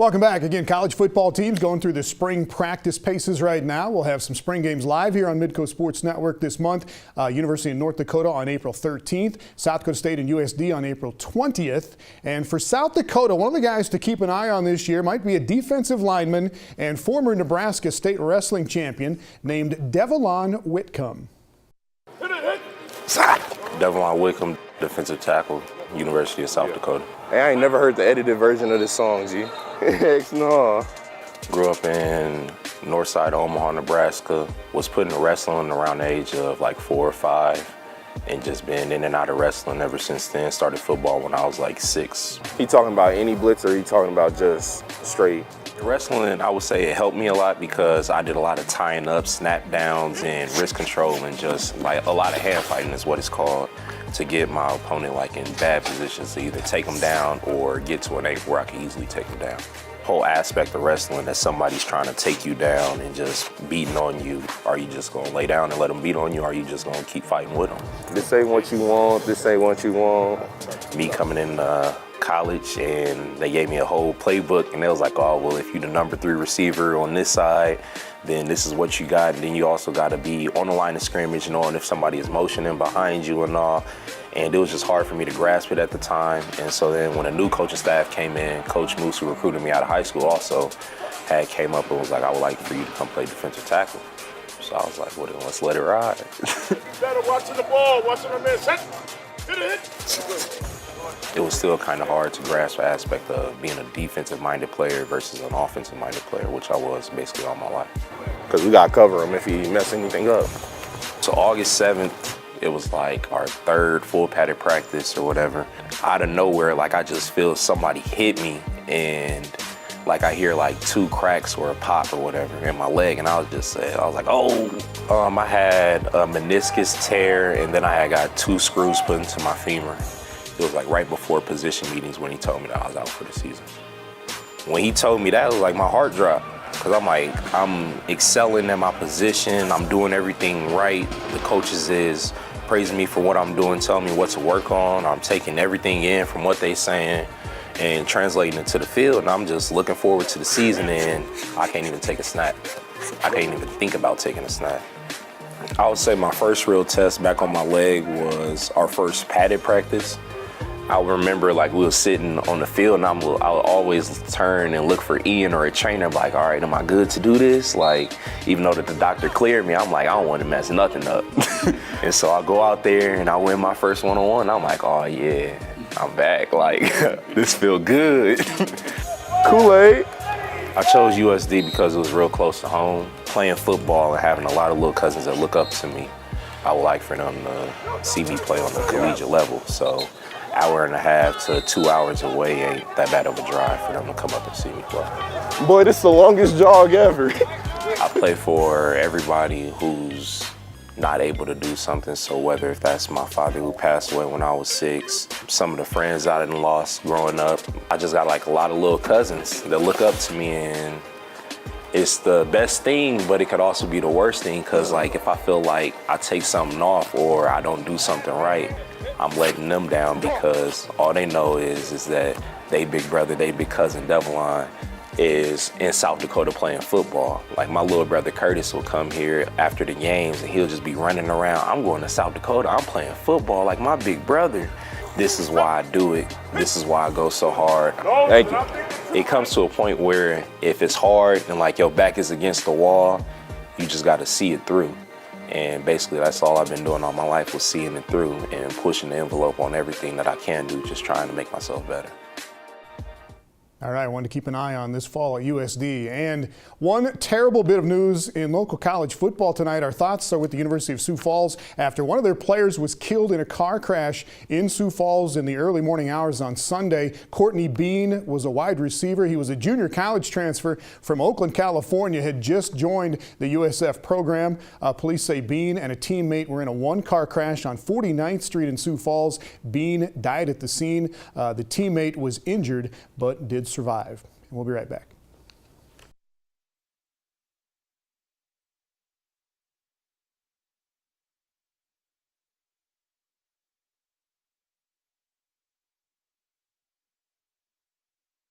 Welcome back. Again, college football teams going through the spring practice paces right now. We'll have some spring games live here on Midco Sports Network this month. University of North Dakota on April 13th, South Dakota State and USD on April 20th. And for South Dakota, one of the guys to keep an eye on this year might be a defensive lineman and former Nebraska state wrestling champion named Devalon Whitcomb. Devalon Whitcomb, defensive tackle, University of South Dakota. Hey, I ain't never heard the edited version of this song, G. Heck no. Grew up in north side of Omaha, Nebraska. Was put into wrestling around the age of like 4 or 5 and just been in and out of wrestling ever since then. Started football when I was like 6. He talking about any blitz or he talking about just straight? Wrestling, I would say it helped me a lot because I did a lot of tying up, snap downs, and wrist control, and just like a lot of hand fighting is what it's called, to get my opponent like in bad positions to either take them down or get to an angle where I can easily take them down. Whole aspect of wrestling that somebody's trying to take you down and just beating on you. Are you just gonna lay down and let them beat on you, or are you just gonna keep fighting with them? This ain't what you want, this ain't what you want. Me coming in college and they gave me a whole playbook and they was like, oh, well, if you're the number 3 receiver on this side, then this is what you got. And then you also got to be on the line of scrimmage, knowing if somebody is motioning behind you and all. And it was just hard for me to grasp it at the time. And so then when a new coaching staff came in, Coach Moose, who recruited me out of high school, also came up and was like, I would like for you to come play defensive tackle. So I was like, well, then let's let it ride. Better watching the ball, watching the miss. Hit it. It was still kind of hard to grasp the aspect of being a defensive-minded player versus an offensive-minded player, which I was basically all my life. Because we got to cover him if he mess anything up. So August 7th, it was like our 3rd full padded practice or whatever. Out of nowhere, like I just feel somebody hit me and like I hear like 2 cracks or a pop or whatever in my leg, and I was like, oh. I had a meniscus tear, and then I had got 2 screws put into my femur. It was like right before position meetings when he told me that I was out for the season. When he told me that, it was like my heart dropped. Because I'm like, I'm excelling in my position, I'm doing everything right. The coaches is praising me for what I'm doing, telling me what to work on. I'm taking everything in from what they saying and translating it to the field. And I'm just looking forward to the season, and I can't even take a snap. I can't even think about taking a snap. I would say my first real test back on my leg was our first padded practice. I remember like we were sitting on the field and I would always turn and look for Ian or a trainer, like, all right, am I good to do this? Like, even though that the doctor cleared me, I'm like, I don't want to mess nothing up. And so I go out there and I win my first one-on-one. I'm like, oh yeah, I'm back. Like, this feel good. Kool-Aid. I chose USD because it was real close to home. Playing football and having a lot of little cousins that look up to me, I would like for them to see me play on the collegiate level. So 1.5 to 2 hours away ain't that bad of a drive for them to come up and see me play. Boy, this is the longest jog ever. I play for everybody who's not able to do something. So whether if that's my father who passed away when I was 6, some of the friends I done lost growing up, I just got like a lot of little cousins that look up to me, and it's the best thing, but it could also be the worst thing, because like if I feel like I take something off or I don't do something right, I'm letting them down, because all they know is that they big brother, they big cousin Devalon is in South Dakota playing football. Like my little brother Curtis will come here after the games and he'll just be running around. I'm going to South Dakota, I'm playing football like my big brother. This is why I do it. This is why I go so hard. Thank you. It comes to a point where if it's hard and like your back is against the wall, you just got to see it through. And basically that's all I've been doing all my life, was seeing it through and pushing the envelope on everything that I can do, just trying to make myself better. All right, I wanted to keep an eye on this fall at USD. And one terrible bit of news in local college football tonight. Our thoughts are with the University of Sioux Falls after one of their players was killed in a car crash in Sioux Falls in the early morning hours on Sunday. Courtney Bean was a wide receiver. He was a junior college transfer from Oakland, California, had just joined the USF program. Police say Bean and a teammate were in a one-car crash on 49th Street in Sioux Falls. Bean died at the scene. The teammate was injured but did survive. We'll be right back.